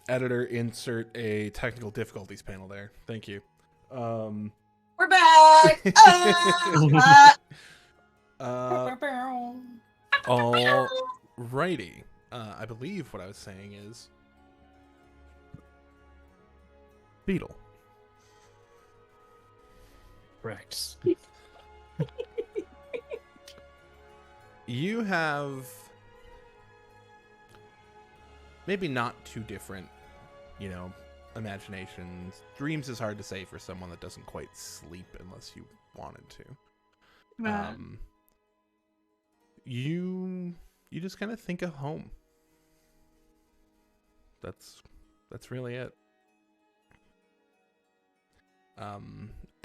Editor, insert a technical difficulties panel there. Thank you. We're back. Alrighty. I believe what I was saying is Beetle. Correct. You have maybe not too different, imaginations. Dreams is hard to say for someone that doesn't quite sleep unless you wanted to. You just kind of think of home. That's really it.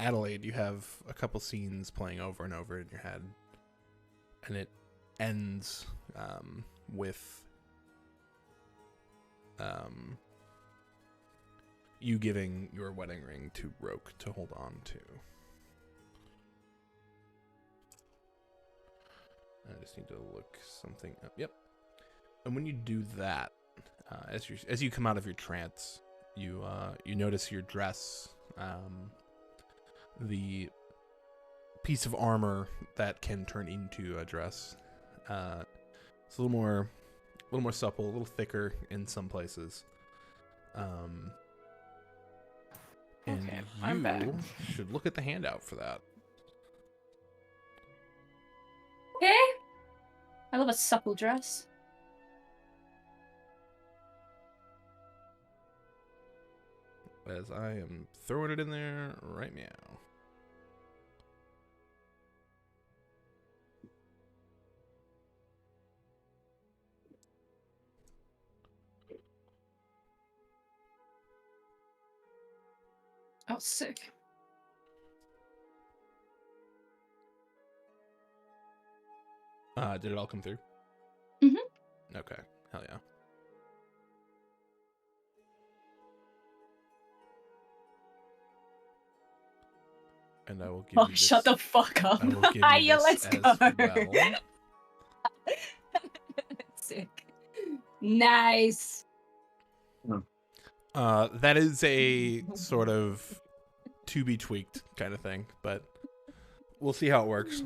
Adelaide, you have a couple scenes playing over and over in your head, and it ends with you giving your wedding ring to Roke to hold on to. I just need to look something up. Yep. And when you do that, as you come out of your trance, you notice your dress, the piece of armor that can turn into a dress. It's a little more supple, a little thicker in some places. And Okay, I'm back. you should look at the handout for that. Okay. I love a supple dress. As I am throwing it in there right now. Oh, sick. Did it all come through? Mm-hmm. Okay. Hell yeah. And I will give you this. Shut the fuck up. I will give you Yeah, this let's as go. well. Sick. Nice. That is a sort of to be tweaked kind of thing, but we'll see how it works.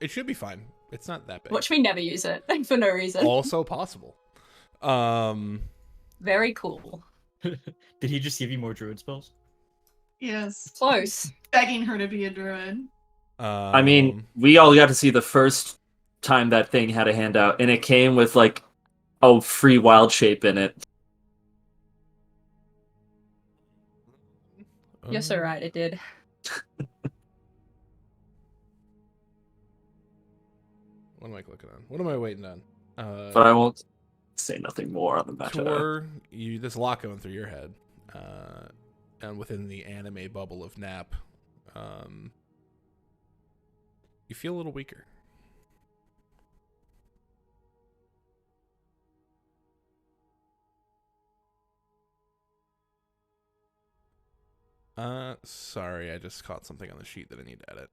It should be fine. It's not that big. Watch me never use it for no reason. Also possible. Very cool. Did he just give you more druid spells? Yes. Close. Begging her to be a druid. I mean, we all got to see the first time that thing had a handout, and it came with, like, a free wild shape in it. You're so right, it did. What am I clicking on? What am I waiting on? But I won't say nothing more on the matter. Tor, there's a lot going through your head. And within the anime bubble of Nap, you feel a little weaker. Sorry, I just caught something on the sheet that I need to edit.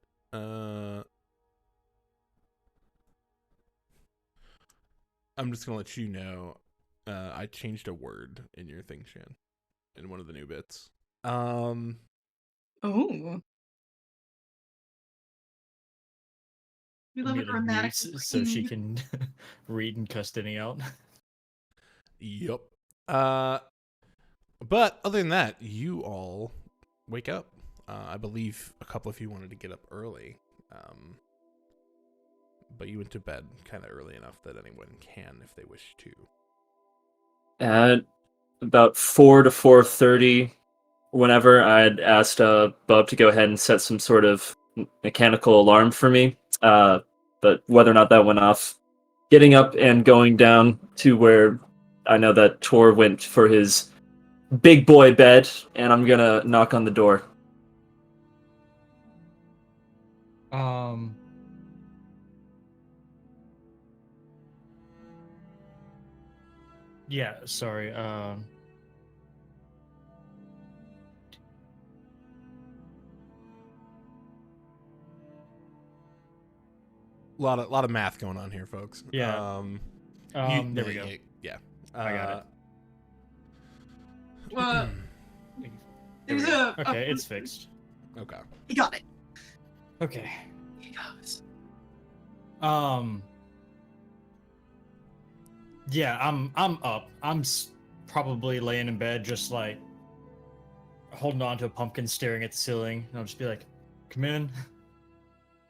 I'm just gonna let you know, I changed a word in your thing, Shan, in one of the new bits. Ooh. We live in a dramatic so she can read and cuss Denny out. Yep. But other than that, you all wake up. I believe a couple of you wanted to get up early. But you went to bed kind of early enough that anyone can if they wish to. At about 4 to 4:30, whenever I'd asked Bub to go ahead and set some sort of mechanical alarm for me, but whether or not that went off, getting up and going down to where I know that Tor went for his big boy bed, and I'm gonna knock on the door. Yeah, sorry. A lot of math going on here, folks. Yeah. There we go. Yeah. I got it. Well, There there's we go. a Okay, it's fixed. Okay. You got it. Okay. He goes. Yeah, I'm up. Probably laying in bed, just like holding on to a pumpkin, staring at the ceiling. And I'll just be like, "Come in."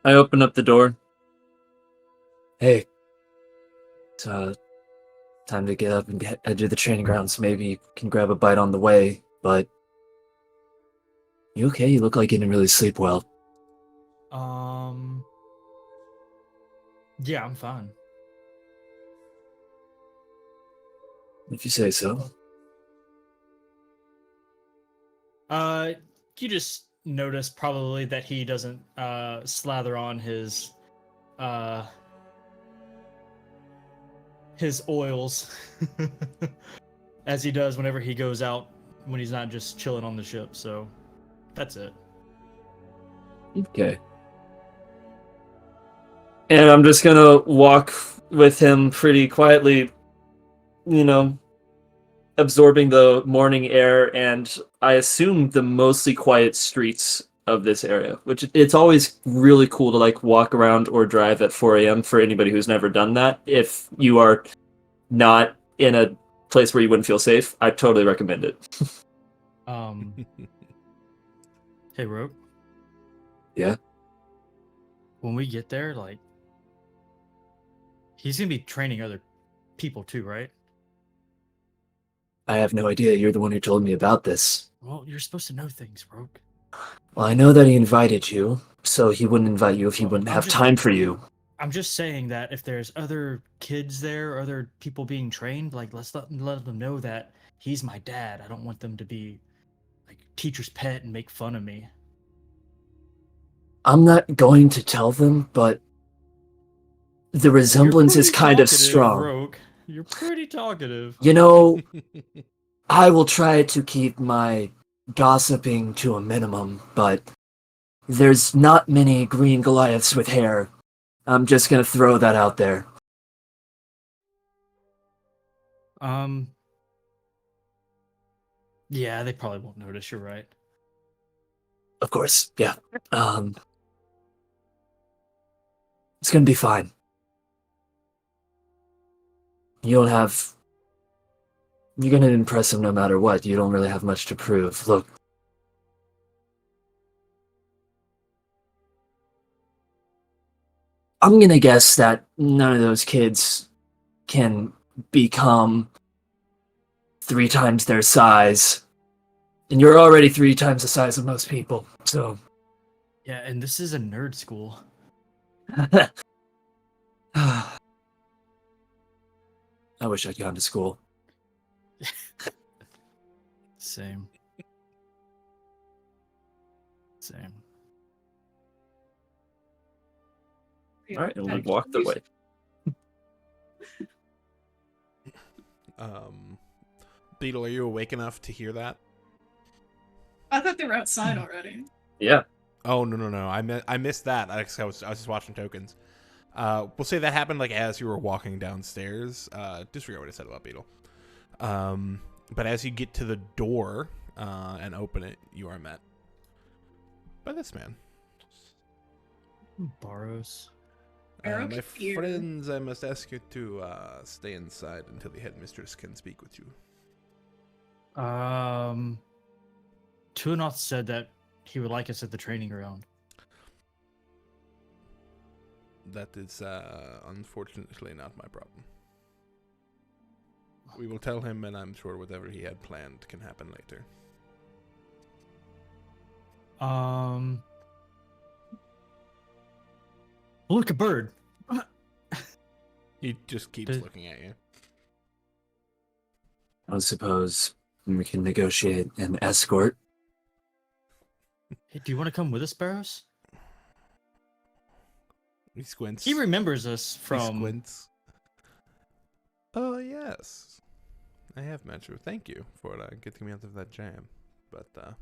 I open up the door. Hey, it's time to get up and head to the training grounds. Maybe you can grab a bite on the way, but you okay? You look like you didn't really sleep well. Yeah, I'm fine. If you say so. You just notice probably that he doesn't slather on uh his oils as he does whenever he goes out when he's not just chilling on the ship. So that's it. Okay. And I'm just gonna walk with him pretty quietly, absorbing the morning air and I assume the mostly quiet streets of this area, which it's always really cool to like walk around or drive at 4 a.m. for anybody who's never done that. If you are not in a place where you wouldn't feel safe, I totally recommend it. Hey, Rogue. Yeah? When we get there, like, he's gonna be training other people too, right? I have no idea. You're the one who told me about this. Well, you're supposed to know things, Rogue. Well, I know that he invited you, so he wouldn't invite you if he Well, wouldn't I'm have just- time for you. I'm just saying that if there's other kids there, or other people being trained, like let's let them know that he's my dad. I don't want them to be like teacher's pet and make fun of me. I'm not going to tell them, but the resemblance is kind of strong. Rogue. You're pretty talkative. You know, I will try to keep my gossiping to a minimum, but there's not many green Goliaths with hair. I'm just gonna throw that out there. Yeah, they probably won't notice. You're right. Of course, yeah. It's gonna be fine. You're gonna impress him no matter what. You don't really have much to prove. Look. I'm gonna guess that none of those kids can become 3 times their size. And you're already 3 times the size of most people, so... Yeah, and this is a nerd school. I wish I'd gone to school. Same. Same. Alright, and we walk the way. Beetle, are you awake enough to hear that? I thought they were outside already. Yeah. Oh no! I missed that. I was just watching tokens. We'll say that happened like as you were walking downstairs. Disregard what I said about Beetle. But as you get to the door and open it, you are met by this man. Barrows. My friends, I must ask you to stay inside until the headmistress can speak with you. Tuanoth said that he would like us at the training ground. That is unfortunately not my problem. We will tell him, and I'm sure whatever he had planned can happen later. Look, a bird. He just keeps looking at you. I suppose we can negotiate an escort. Hey, do you want to come with us, Barrows? He squints. He remembers us He from. squints. Oh, yes. I have met you. Thank you for getting me out of that jam. But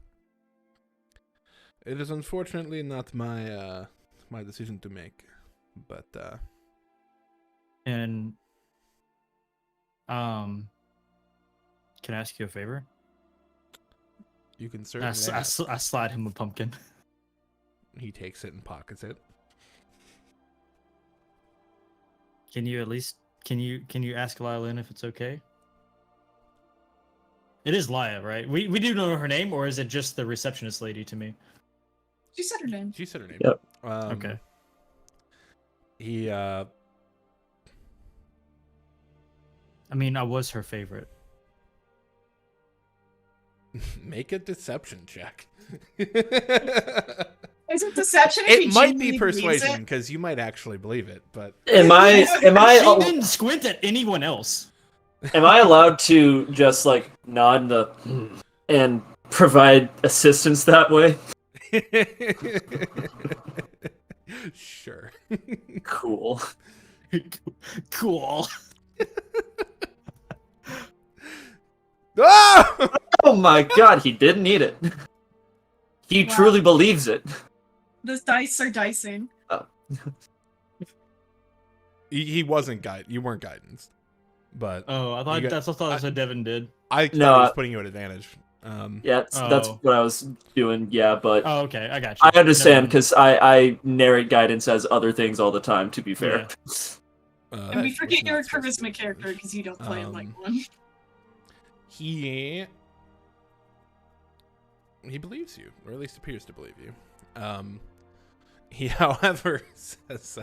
it is unfortunately not my my decision to make. But And can I ask you a favor? You can I, certainly s- I ask. s- I slide him a pumpkin. He takes it and pockets it. Can you at least can you ask Lila if it's okay? It is Laya, right? We do know her name, or is it just the receptionist lady to me? She said her name. She said her name. Yep. Okay. He I mean, I was her favorite. make a deception check. Is it deception? If It he might be genuinely believes persuasion it? because you might actually believe it, but Am I She didn't squint at anyone else. am I allowed to just like nod and provide assistance that way? sure. Cool. Cool. Ah! Oh my god, he did need it. He Wow. truly believes it. The dice are dicing. He wasn't guide. You weren't guidance, but Oh, I thought You got- that's what Devin did. I thought No, he was putting you at advantage. Yeah, that's Oh. what I was doing. Yeah, but Oh, okay, I got you. I understand Never mind. because I narrate guidance as other things all the time. To be fair, And we that forget was you're a not supposed to be charisma character advantage. because you don't play it like Um, one. He believes you, or at least appears to believe you. He, however, says,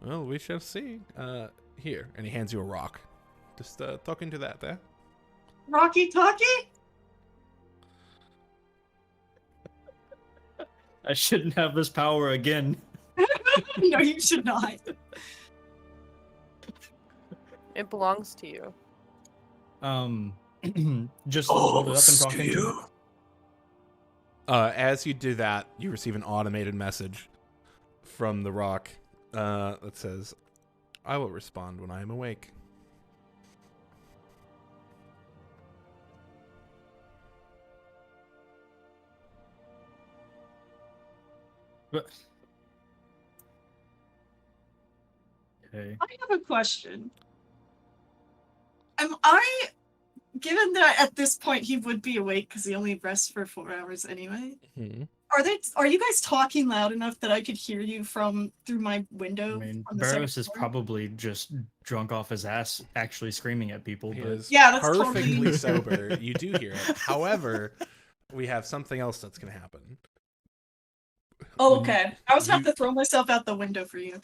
"Well, we shall see." Here, and he hands you a rock. Just talk into that there. Rocky Talkie? I shouldn't have this power again. No, you should not. It belongs to you. Just hold it up and talk into it. As you do that, you receive an automated message from the rock that says, "I will respond when I am awake." But... Okay. I have a question. Am I, given that at this point he would be awake because he only rests for 4 hours anyway, are you guys talking loud enough that I could hear you through my window? I mean, on the second Barros is floor? probably just drunk off his ass, actually screaming at people. He But is Yeah, that's perfectly totally- sober. You do hear it. However, we have something else that's going to happen. Oh, okay. I was about You- to throw myself out the window for you.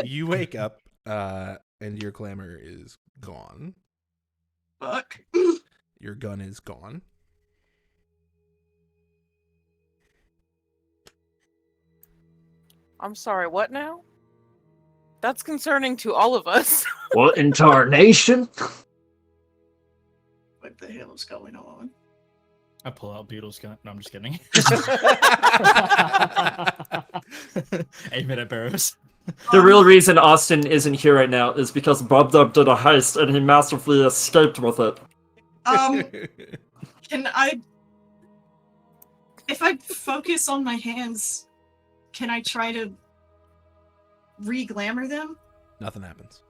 You wake up, and your glamour is gone. Fuck. Your gun is gone. I'm sorry, what now? That's concerning to all of us. What in tarnation? What the hell is going on? I pull out Beetle's gun. No, I'm just kidding. Aim it at Barros. The real reason Austin isn't here right now is because Bob Dub did a heist and he masterfully escaped with it. Can I... If I focus on my hands, can I try to re-glamour them? Nothing happens.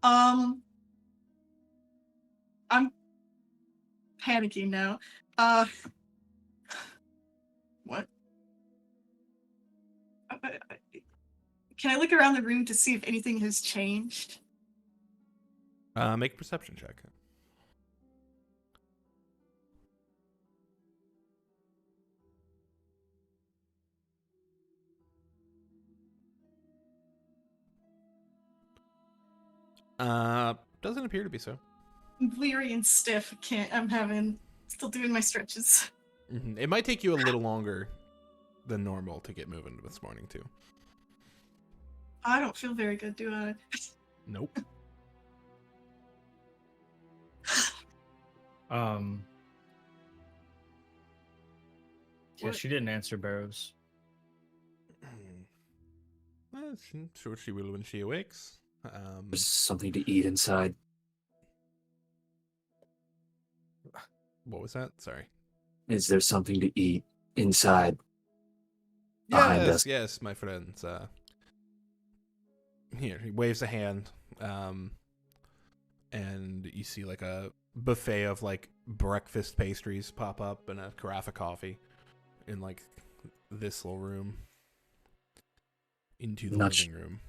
I'm panicking now. What? Can I look around the room to see if anything has changed? Make a perception check. Doesn't appear to be so. I'm weary and stiff. Still doing my stretches. It might take you a little longer than normal to get moving this morning too. I don't feel very good, do I? Nope. Yeah, What? she didn't answer Barros. Well, I'm sure she will when she awakes. There's something to eat inside. What was that? Sorry. Is there something to eat inside? Behind Yes, us. yes, my friends. Here, he waves a hand. and you see like a buffet of like breakfast pastries pop up and a carafe of coffee in like this little room into the living room.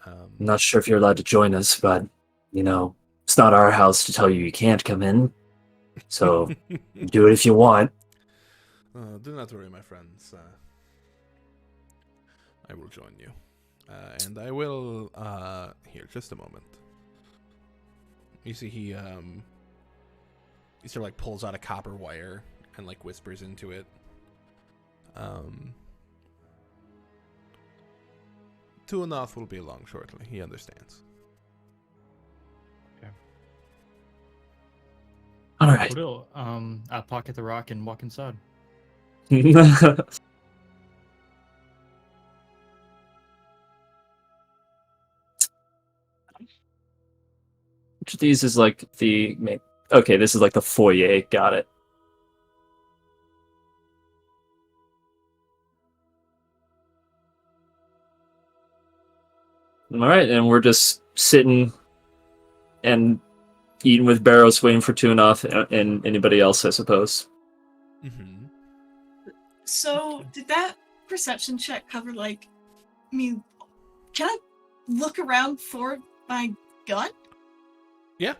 I'm not sure if you're allowed to join us, but it's not our house to tell you can't come in. So do it if you want. Do not worry, my friends. I will join you. And I will here, just a moment. You see he sort of like pulls out a copper wire and like whispers into it. Tuanath will be along shortly. He understands. All right. I pocket the rock and walk inside. Which of these is like the main? Okay, this is like the foyer. Got it. All right, and we're just sitting and eating with Barrows, waiting for Tunoff and anybody else, I suppose. Mm-hmm. So, did that perception check cover, like, I mean, can I look around for my gun? Yeah.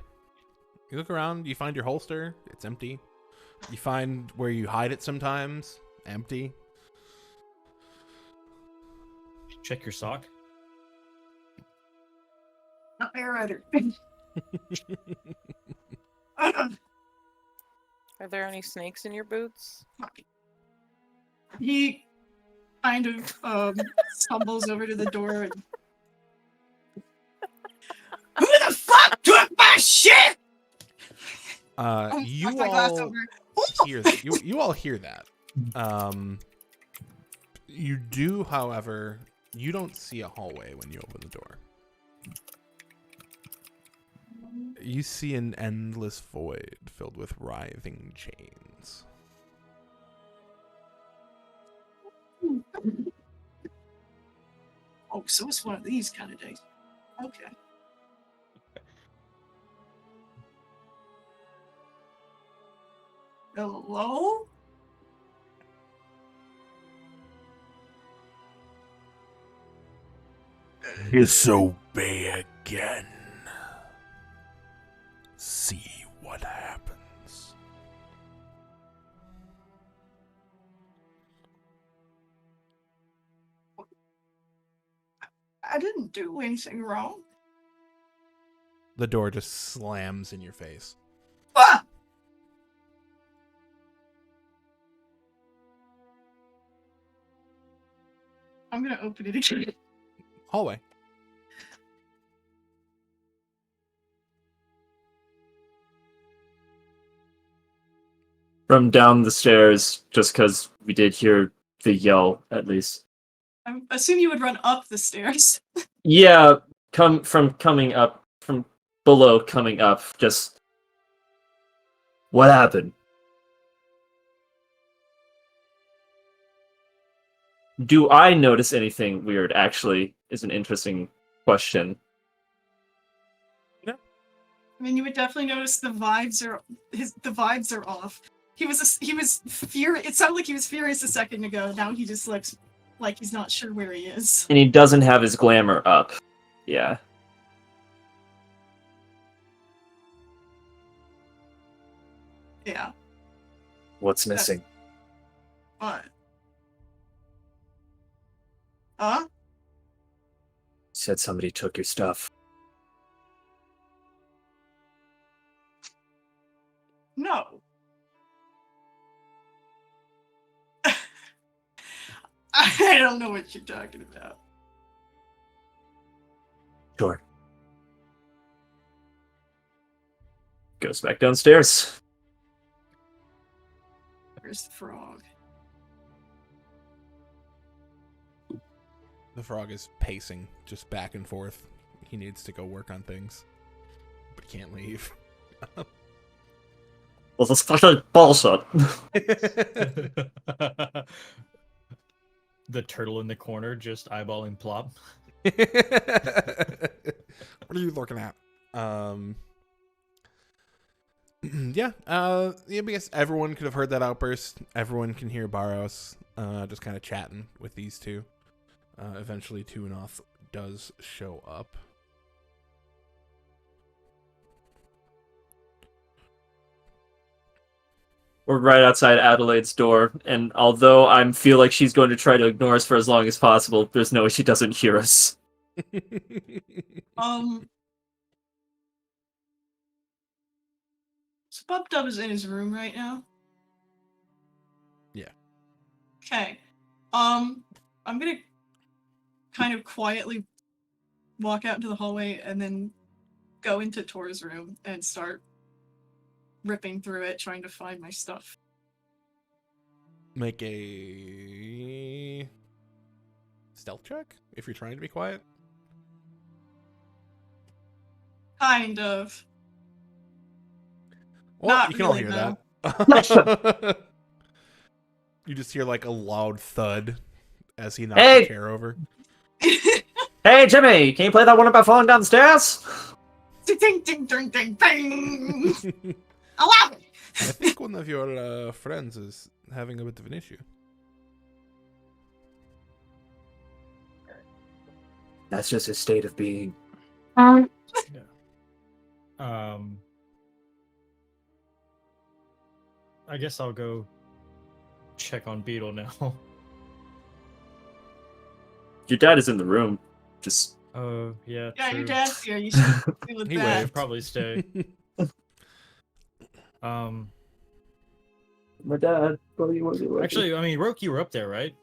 You look around, you find your holster, it's empty. You find where you hide it sometimes, empty. Check your sock. Not there either. Are there any snakes in your boots? He kind of stumbles over to the door and... Who the fuck took my shit? You my glass all over. hear that. You all hear that. You do, however, you don't see a hallway when you open the door. You see an endless void filled with writhing chains. Oh, so it's one of these kind of days. Okay. Hello? Disobey again. See what happens. I didn't do anything wrong. The door just slams in your face. Ah! I'm gonna open it again. Hallway. From down the stairs, just because we did hear the yell, at least. I assume you would run up the stairs. Yeah, coming up, from below coming up, just... What happened? Do I notice anything weird, actually, is an interesting question. I mean, you would definitely notice the vibes are off. He was furious. It sounded like he was furious a second ago. Now he just looks like he's not sure where he is. And he doesn't have his glamour up. Yeah. Yeah. What's missing? What? Huh? Said somebody took your stuff. No. I don't know what you're talking about. Sure. Goes back downstairs. Where's the frog? The frog is pacing just back and forth. He needs to go work on things, but he can't leave. Well, that's fucking bullshit. The turtle in the corner just eyeballing Plop. What are you looking at? Yeah, I guess everyone could have heard that outburst. Everyone can hear Barros just kind of chatting with these two. Eventually, Tunoth does show up. We're right outside Adelaide's door, and although I feel like she's going to try to ignore us for as long as possible, there's no way she doesn't hear us. So Bub Dub is in his room right now. Yeah. Okay. I'm gonna kind of quietly walk out into the hallway and then go into Tor's room and start ripping through it, trying to find my stuff. Make a stealth check if you're trying to be quiet. Kind of. Well, Not you can all really, hear no. that. You just hear like a loud thud as he knocks Hey! the chair over. Hey, Jimmy, can you play that one about falling down the stairs? Ding ding ding ding ding ding. Allow me. I think one of your friends is having a bit of an issue. That's just his state of being. I guess I'll go check on Beetle now. Your dad is in the room. Just Oh, yeah, Yeah, true. your dad's here. You should deal with He that. I'd waved. probably stay. my dad. Actually, I mean, Roke, you were up there, right?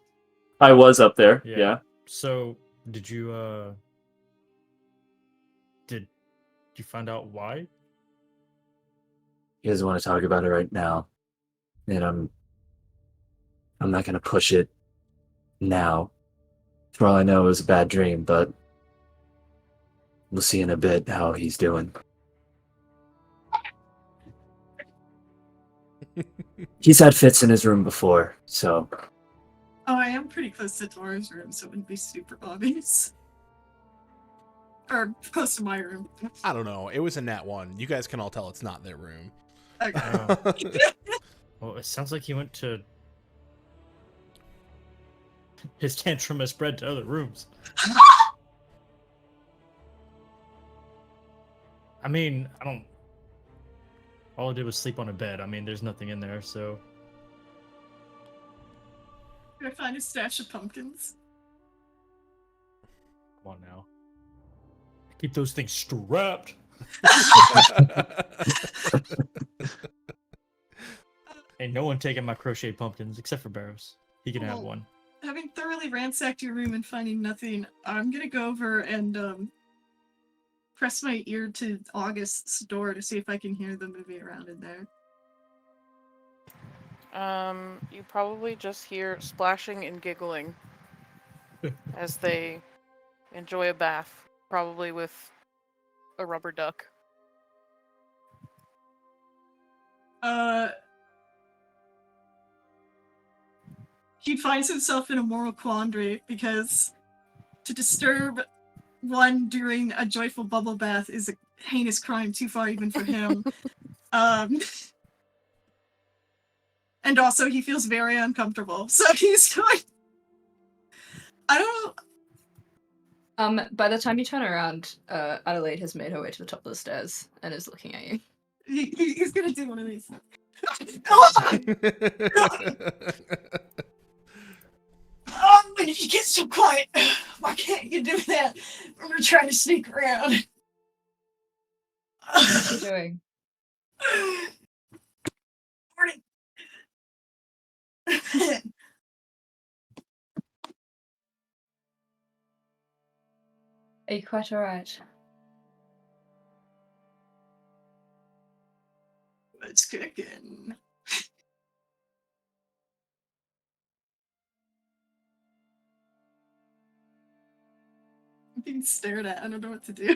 I was up there. Yeah. So, did you find out why? He doesn't want to talk about it right now, and I'm not gonna push it now. For all I know, it was a bad dream, but we'll see in a bit how he's doing. He's had fits in his room before, so Oh, I am pretty close to Tor's room, so it wouldn't be super obvious. Or close to my room. I don't know. It was a nat 1. You guys can all tell it's not their room. Okay. Well, it sounds like he went to his tantrum has spread to other rooms. I mean, I don't. All I did was sleep on a bed. I mean, there's nothing in there, so. Did I find a stash of pumpkins? Come on now. Keep those things strapped. Ain't no one taking my crochet pumpkins except for Barrows. He can have Oh. one. Having thoroughly ransacked your room and finding nothing, I'm gonna go over and press my ear to August's door to see if I can hear the movie around in there. You probably just hear splashing and giggling as they enjoy a bath, probably with a rubber duck. He finds himself in a moral quandary because to disturb one during a joyful bubble bath is a heinous crime too far even for him. And also he feels very uncomfortable. So he's going. I don't know. By the time you turn around, Adelaide has made her way to the top of the stairs and is looking at you. He's gonna do one of these. Oh, when did you get so quiet? Why can't you do that? We're trying to sneak around. What are you doing? Morning. Are you quite alright? It's cooking. I'm being stared at. I don't know what to do.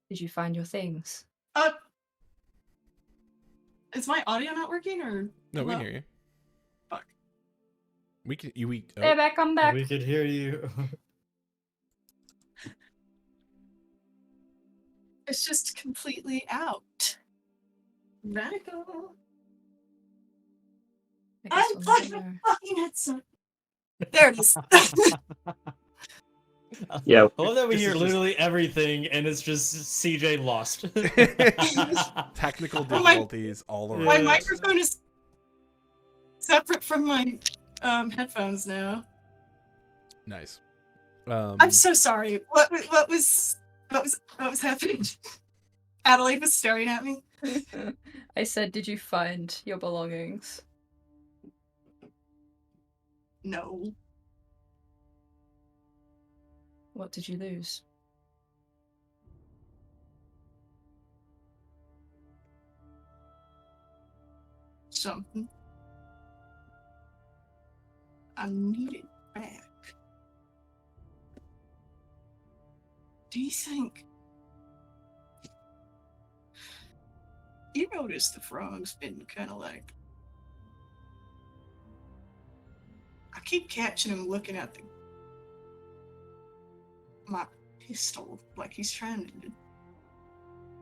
Did you find your things? Is my audio not working or? No, we hello? can hear you. Fuck. We can. Oh. Hey, back, I'm back. We could hear you. It's just completely out. Radical. I guess we'll Unplug never my know. fucking headset. There it is. Yeah. I love that we This hear is just- literally everything, and it's just CJ lost. Technical Oh my- difficulties all around. My Yeah. microphone is separate from my headphones now. Nice. I'm so sorry. What was happening? Adelaide was staring at me. I said, did you find your belongings? No. What did you lose? Something. I need it back. Do you think you notice the frog's been kind of like, I keep catching him looking at my pistol like he's trying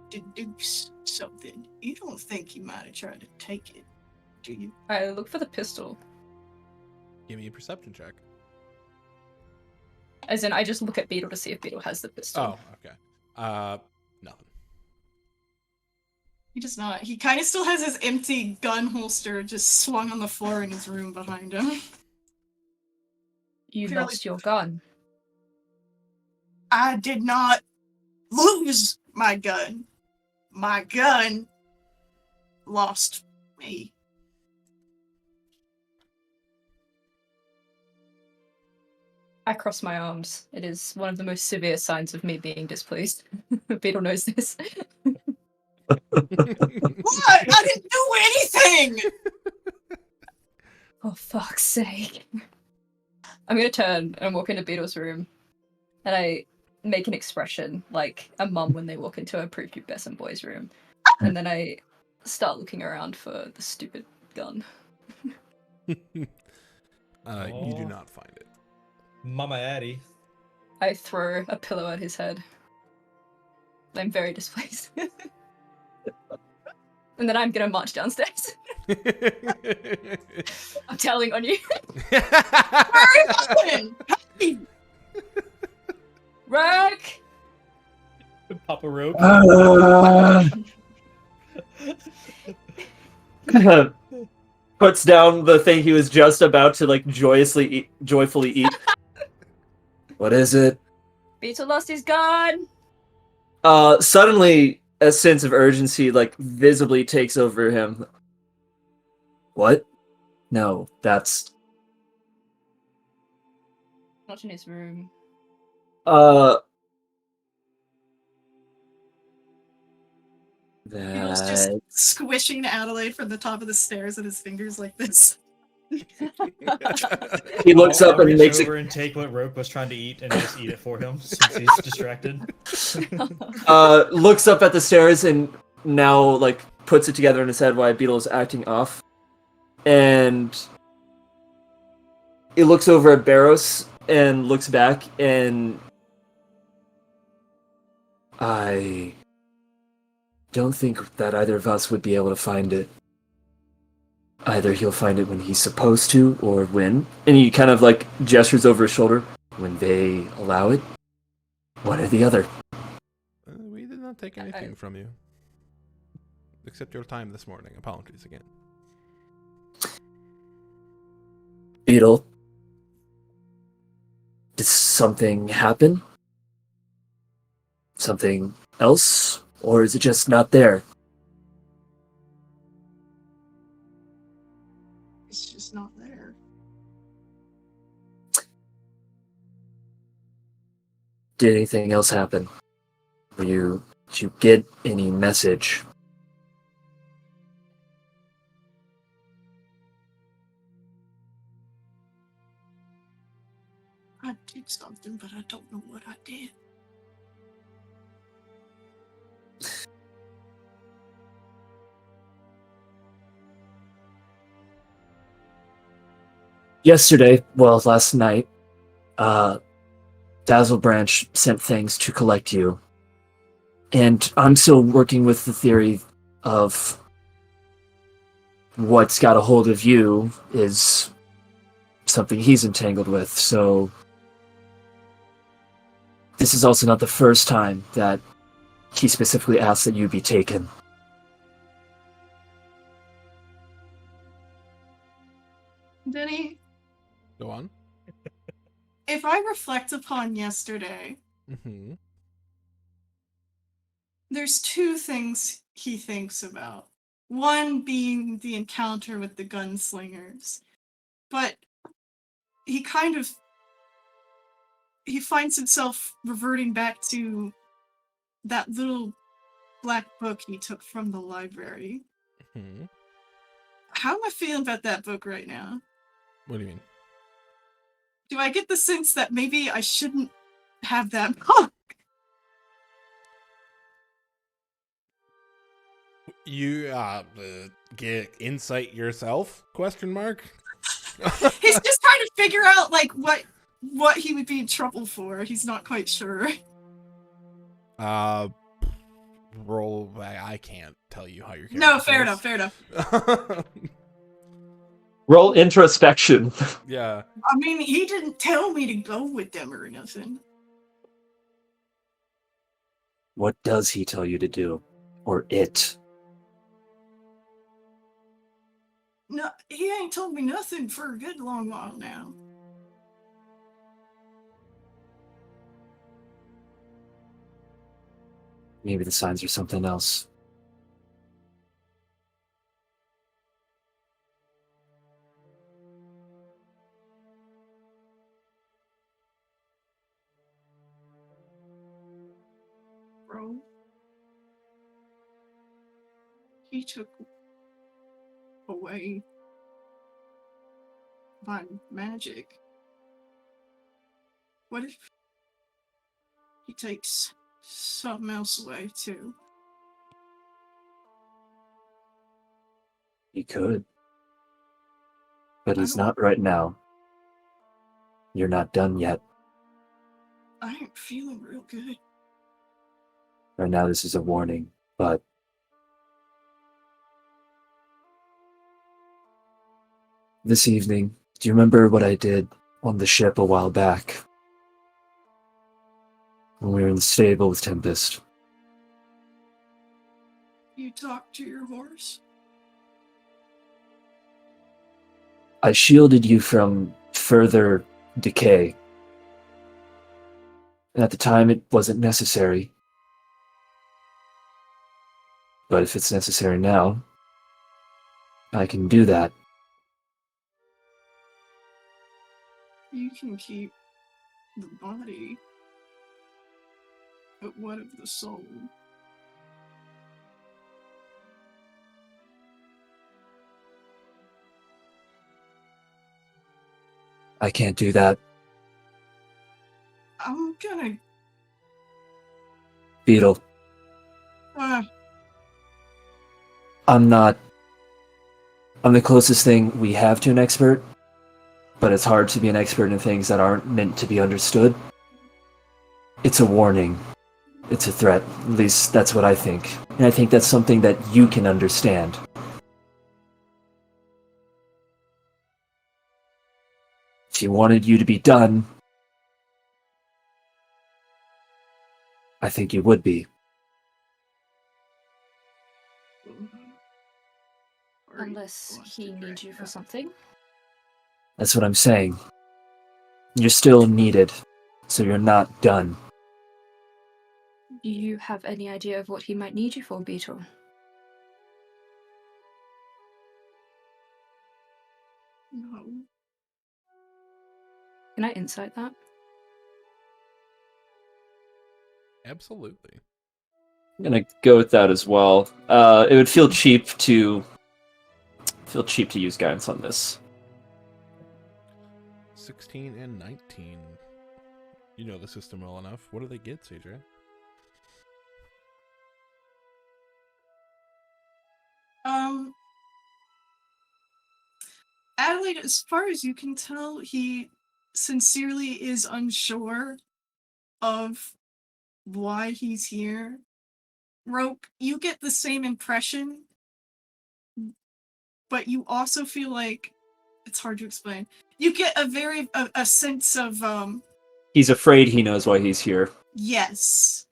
to deduce something. You don't think he might have tried to take it, do you? I look for the pistol. Give me a perception check. As in, I just look at Beetle to see if Beetle has the pistol. Oh, okay. Nothing. He does not. He kind of still has his empty gun holster just swung on the floor in his room behind him. You Clearly- lost your gun. I did not lose my gun. My gun lost me. I cross my arms. It is one of the most severe signs of me being displeased. Beetle knows this. What? I didn't do anything! Oh, fuck's sake. I'm gonna turn and walk into Beetle's room, and I make an expression like a mum when they walk into a prepubescent boy's room. And then I start looking around for the stupid gun. You do Aw. not find it. Mama Addy. I throw a pillow at his head. I'm very displeased. And then I'm gonna march downstairs. I'm telling on you. Hey, Rogue! Papa Rogue. Puts down the thing he was just about to like joyfully eat. What is it? Beetle lost his gun! Suddenly a sense of urgency like visibly takes over him. What? No, that's Not in his room. Beetle's just that squishing Adelaide from the top of the stairs with his fingers like this. he looks I'll up and reach makes it over and take what Roke was trying to eat and just eat it for him since he's distracted. looks up at the stairs and now like puts it together in his head why Beetle is acting off. And he looks over at Barros and looks back and I don't think that either of us would be able to find it. Either he'll find it when he's supposed to or when. And he kind of like gestures over his shoulder. When they allow it. One or the other. We did not take anything from you. Except your time this morning. Apologies again. Beetle. Did something happen? Something else? Or is it just not there? It's just not there. Did anything else happen? Did you get any message? I did something, but I don't know what I did. Yesterday, well, last night, Dazzle Branch sent things to collect you. And I'm still working with the theory of what's got a hold of you is something he's entangled with, so this is also not the first time that he specifically asked that you be taken. Denny, Go on. if I reflect upon yesterday, Mm-hmm. there's two things he thinks about. One being the encounter with the gunslingers. But he finds himself reverting back to that little black book he took from the library. Mm-hmm. How am I feeling about that book right now? What do you mean? Do I get the sense that maybe I shouldn't have that book? You get insight yourself? Question mark. He's just trying to figure out like what he would be in trouble for. He's not quite sure. Roll. I can't tell you how your character. No, fair feels. enough, fair enough. Roll introspection. Yeah. I mean, he didn't tell me to go with them or nothing. What does he tell you to do? Or it? No, he ain't told me nothing for a good long while now. Maybe the signs are something else. Bro. He took away my magic. What if he takes something else away too? He could. But he's I don't- not right now. You're not done yet. I ain't feeling real good. Right now this is a warning, but this evening, do you remember what I did on the ship a while back? When we were in the stable with Tempest. You talk to your horse? I shielded you from further decay. And at the time it wasn't necessary. But if it's necessary now, I can do that. You can keep the body, but what of the soul? I can't do that. I'm gonna. Beetle, I'm the closest thing we have to an expert, but it's hard to be an expert in things that aren't meant to be understood. It's a warning. It's a threat. At least that's what I think. And I think that's something that you can understand. If he wanted you to be done, I think you would be. Unless he needs you for something. That's what I'm saying. You're still needed, so you're not done. Do you have any idea of what he might need you for, Beetle? No. Can I insight that? Absolutely. I'm gonna go with that as well. It would feel cheap to use guidance on this. 16 and 19. You know the system well enough. What do they get, CJ? Adelaide, as far as you can tell, he sincerely is unsure of why he's here. Rope, you get the same impression, but you also feel like it's hard to explain. You get a sense of He's afraid he knows why he's here. yes.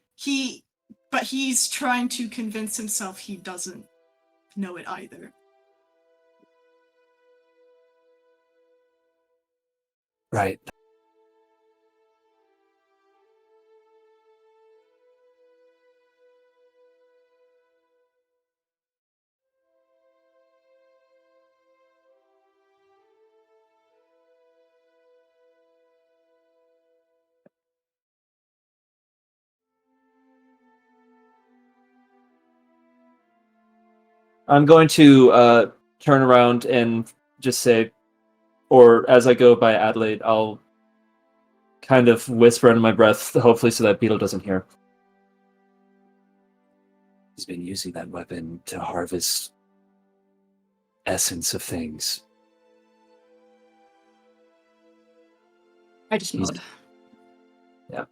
But he's trying to convince himself he doesn't know it either. Right. I'm going to turn around and just say, or as I go by Adelaide, I'll kind of whisper under my breath, hopefully so that Beetle doesn't hear. He's been using that weapon to harvest essence of things. I just nod. Yeah.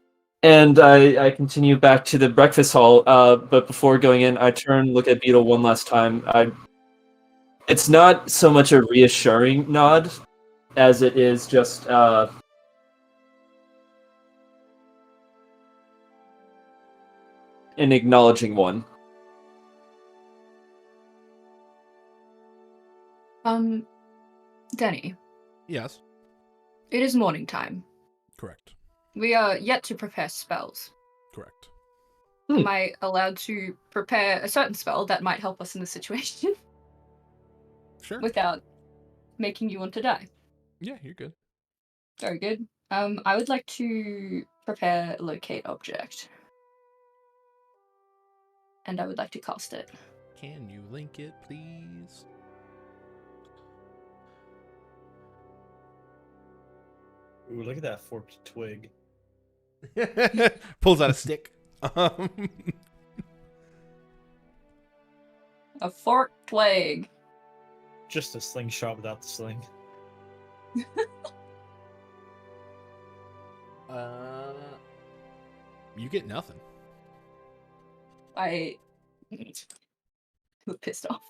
And I continue back to the breakfast hall, but before going in, I turn, look at Beetle one last time. It's not so much a reassuring nod as it is just an acknowledging one. Denny, Yes. it is morning time. Correct. We are yet to prepare spells. Correct. Am I allowed to prepare a certain spell that might help us in this situation Sure. without making you want to die? Yeah, you're good. Very good. I would like to prepare Locate Object. And I would like to cast it. Can you link it, please? Ooh, look at that forked twig. Pulls out a stick. A forked twig. Just a slingshot without the sling. You get nothing. I look pissed off.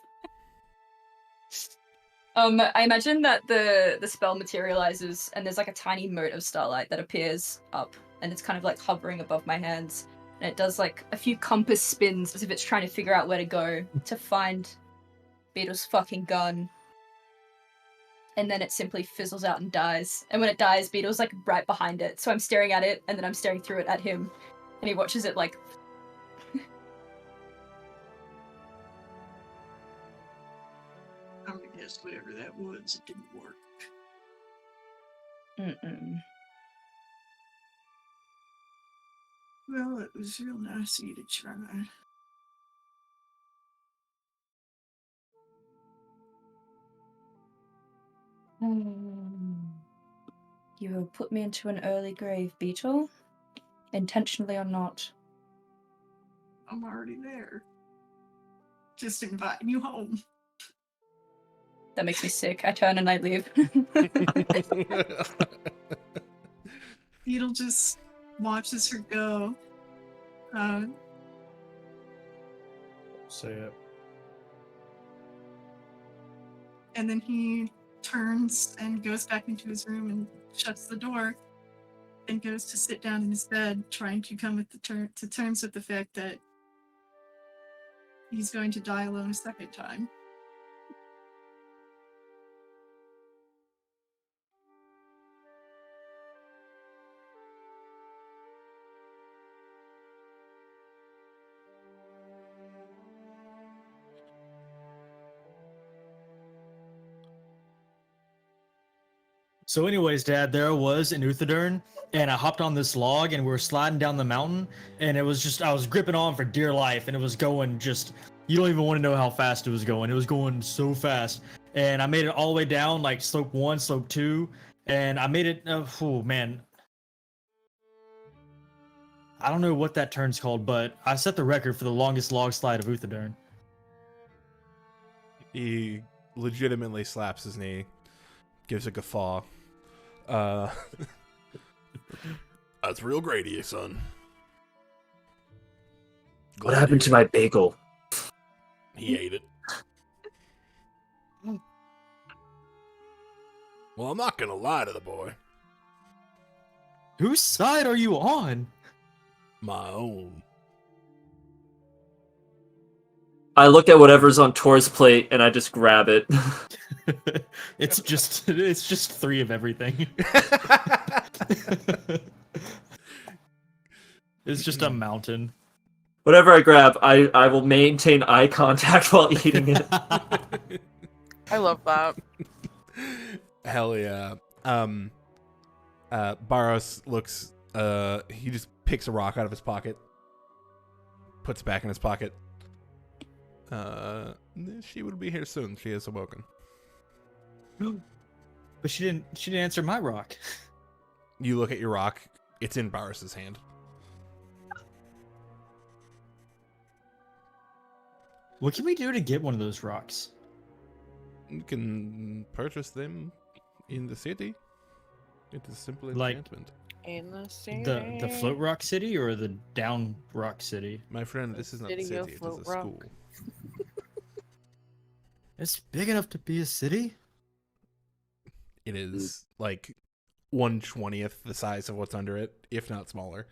I imagine that the spell materializes and there's like a tiny mote of starlight that appears up and it's kind of like hovering above my hands and it does like a few compass spins as if it's trying to figure out where to go to find Beetle's fucking gun. And then it simply fizzles out and dies. And when it dies, Beetle's like right behind it. So I'm staring at it and then I'm staring through it at him and he watches it like I'm gonna guess whatever that was, it didn't work. Well, it was real nice of you to try. You have put me into an early grave, Beetle. Intentionally or not. I'm already there. Just inviting you home. That makes me sick. I turn and I leave. Beetle just watches her go. Say it. And then he turns and goes back into his room and shuts the door and goes to sit down in his bed, trying to come to terms with the fact that he's going to die alone a second time. So anyways, Dad, there I was in Uthadern, and I hopped on this log, and we were sliding down the mountain, and it was just, I was gripping on for dear life, and it was going just, you don't even want to know how fast it was going. It was going so fast, and I made it all the way down, like slope 1, slope 2, and I made it, oh man. I don't know what that turn's called, but I set the record for the longest log slide of Uthadern. He legitimately slaps his knee, gives a guffaw. That's real great of you, son. What happened to my bagel? He ate it. Well, I'm not gonna lie to the boy. Whose side are you on? My own. I look at whatever's on Tor's plate and I just grab it. It's just 3 of everything. It's just a mountain. Whatever I grab, I will maintain eye contact while eating it. I love that. Hell yeah. Barros looks. He just picks a rock out of his pocket, puts it back in his pocket. She will be here soon. She has awoken. But she didn't answer my rock. You look at your rock. It's in Barros's hand. What can we do to get one of those rocks? You can purchase them in the city. It is simple Like- enchantment. In the city. The float rock city or the down rock city? My friend, this is not a City of city. It is Float a Rock. school. It's big enough to be a city. It is like 1/20th the size of what's under it, if not smaller.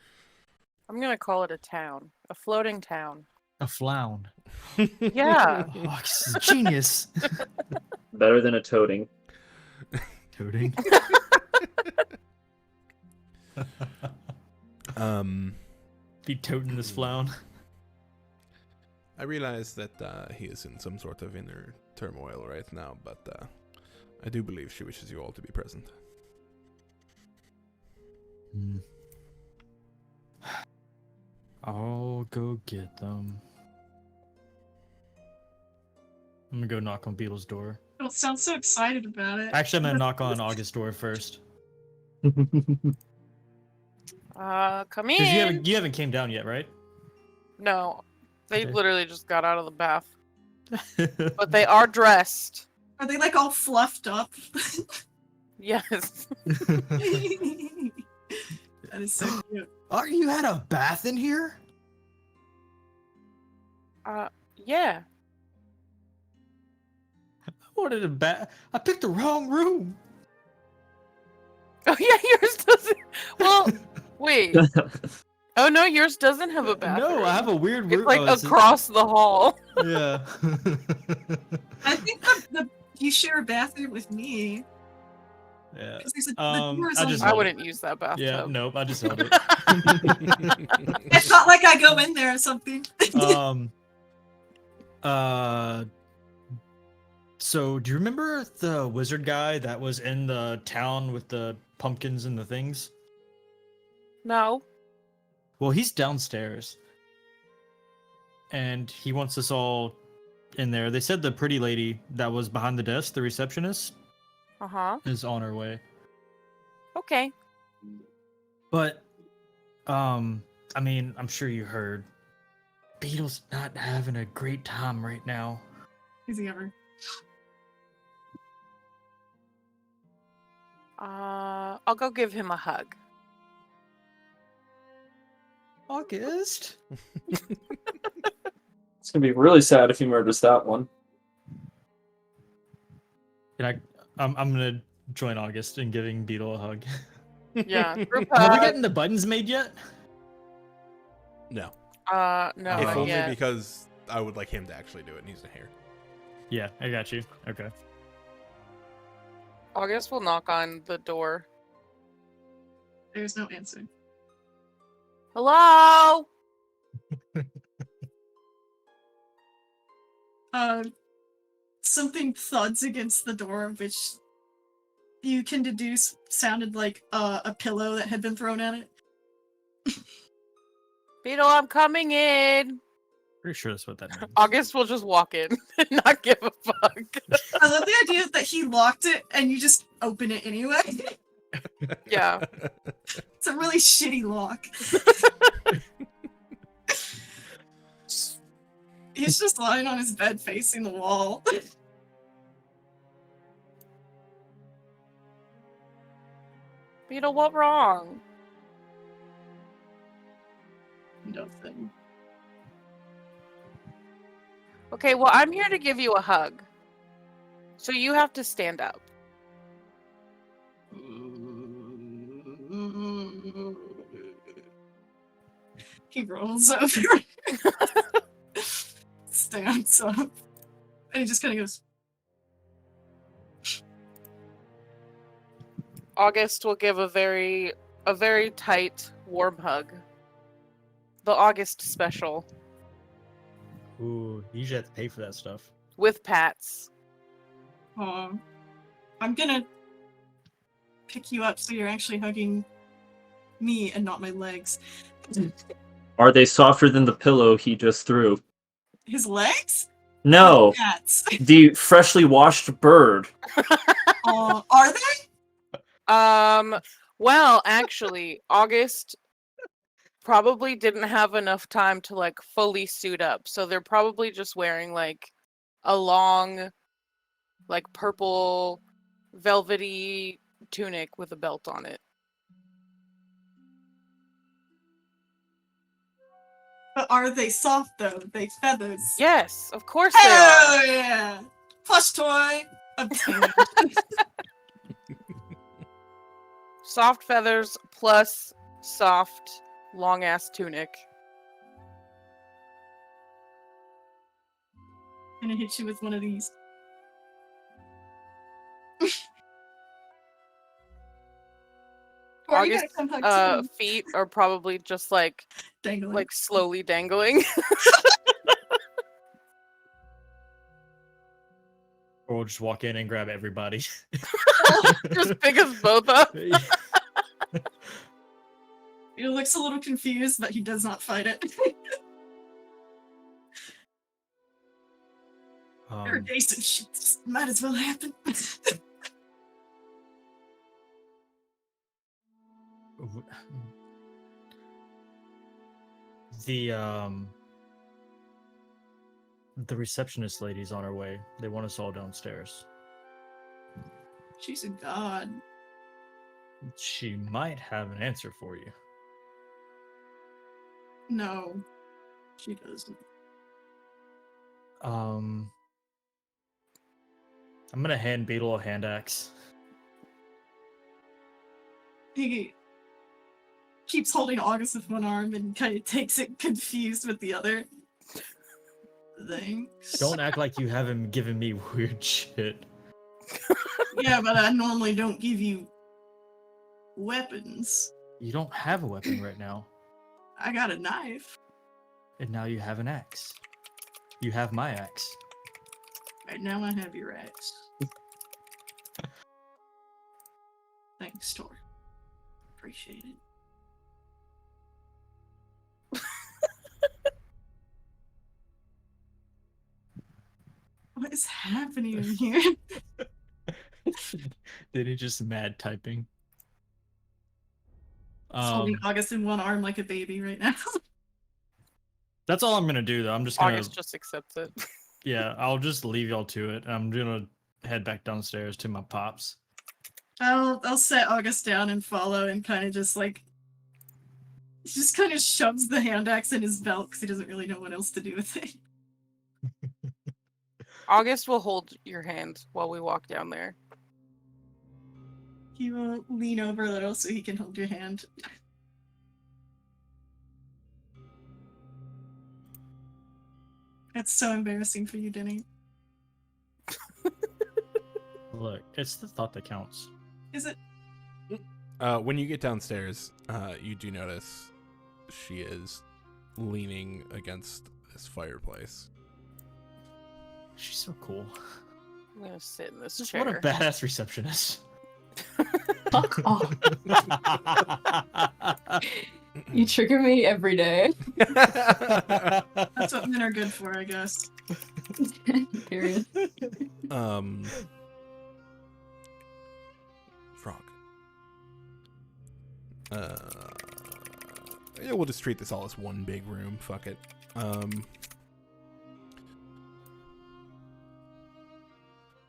I'm gonna call it a town. A floating town. A flown. Yeah. Oh, this is genius. Better than a toading. Toading. Be toting this flown. I realize that he is in some sort of inner turmoil right now, but I do believe she wishes you all to be present. I'll go get them. I'm gonna go knock on Beetle's door. Don't sound so excited about it. Actually, I'm gonna knock on August's door first. Come Because in. you haven't came down yet, right? No, they Okay. literally just got out of the bath, but they are dressed. Are they like all fluffed up? Yes. That is so cute. Oh, you had a bath in here? Yeah. I wanted a bath. I picked the wrong room. Oh yeah, yours doesn't. Well, wait. Oh no, yours doesn't have a bathroom. No, I have a weird room. It's like Oh, across the hall. Yeah. I think you share a bathroom with me. Yeah. 'Cause there's the I door is on just- the- I wouldn't use that bathtub. Yeah, nope, I just held it. It's not like I go in there or something. So do you remember the wizard guy that was in the town with the pumpkins and the things? No. Well, he's downstairs. And he wants us all in there. They said the pretty lady that was behind the desk, the receptionist, is on her way. Okay. But I mean, I'm sure you heard Beetle's not having a great time right now. Is he ever? I'll go give him a hug. August? It's gonna be really sad if he murders that one. I'm gonna join August in giving Beetle a hug. Yeah. Group Have we hug. gotten the buttons made yet? No. No, if not only yet. because I would like him to actually do it, and he's not here. Yeah, I got you. Okay. August will knock on the door. There's no answer. Hello? Something thuds against the door, which you can deduce sounded like a pillow that had been thrown at it. Beetle, I'm coming in. Pretty sure that's what that means. August will just walk in and not give a fuck. I love the idea that he locked it and you just open it anyway. Yeah. It's a really shitty lock. He's just lying on his bed facing the wall. Beetle, what wrong? Nothing. Okay, well, I'm here to give you a hug. So you have to stand up. He rolls over. Stands up. And he just kind of goes, August will give a very tight, warm hug. The August special Ooh, you usually have to pay for that stuff. with pats. I'm gonna pick you up so you're actually hugging me and not my legs. Are they softer than the pillow he just threw? His legs? No, Cats. the freshly washed bird. Are they? Well, actually, August probably didn't have enough time to like fully suit up, so they're probably just wearing like a long, like purple, velvety tunic with a belt on it. But are they soft though? They feathers. Yes, of course they are. Hell yeah! Plush toy obtained. Soft feathers plus soft, long ass tunic. Gonna hit you with one of these. Or you gotta August's come hug too. feet are probably just like Dangling. slowly dangling. Or we'll just walk in and grab everybody. Just pick us both up. He looks a little confused, but he does not fight it. Irrigation shit might as well happen. The receptionist lady's on her way. They want us all downstairs. She's a god. She might have an answer for you. No, she doesn't. I'm gonna hand Beetle a hand axe. He keeps holding August with one arm and kind of takes it confused with the other. Thanks. Don't act like you haven't given me weird shit. Yeah, but I normally don't give you weapons. You don't have a weapon right now. I got a knife. And now you have an axe. You have my axe. Right now I have your axe. Thanks, Tor. Appreciate it. What is happening in here? Did he just mad typing? He's holding August in one arm like a baby right now. That's all I'm gonna do though. I'm just gonna August just accepts it. Yeah, I'll just leave y'all to it. I'm gonna head back downstairs to my pops. I'll set August down and follow and kind of just like he just kind of shoves the hand axe in his belt because he doesn't really know what else to do with it. August will hold your hand while we walk down there. He will lean over a little so he can hold your hand. That's so embarrassing for you, Denny. Look, it's the thought that counts. Is it? When you get downstairs, you do notice she is leaning against this fireplace. She's so cool. I'm gonna sit in this Just chair. what a badass receptionist. Fuck off. You trigger me every day. That's what men are good for, I guess. Period. Frog. Yeah, we'll just treat this all as one big room. Fuck it.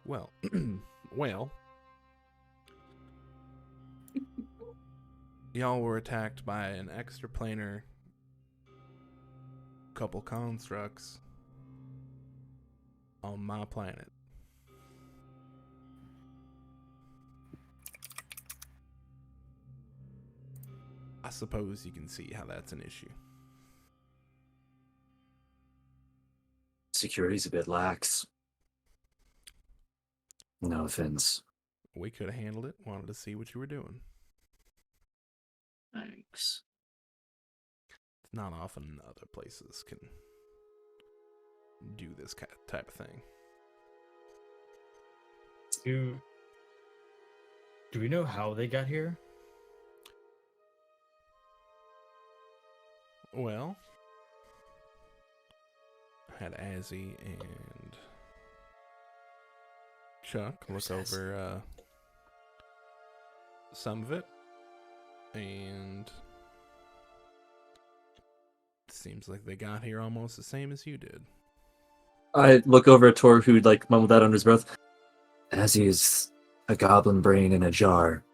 Well, well, y'all were attacked by an extraplanar couple constructs. on my planet. I suppose you can see how that's an issue. Security's a bit lax. No offense. We could have handled it. Wanted to see what you were doing. Thanks. It's not often other places can do this type of thing. Do we know how they got here? Well, I had Azzy and Chuck look over some of it, and it seems like they got here almost the same as you did. I look over at Tor, who'd like mumble that under his breath. As he's a goblin brain in a jar.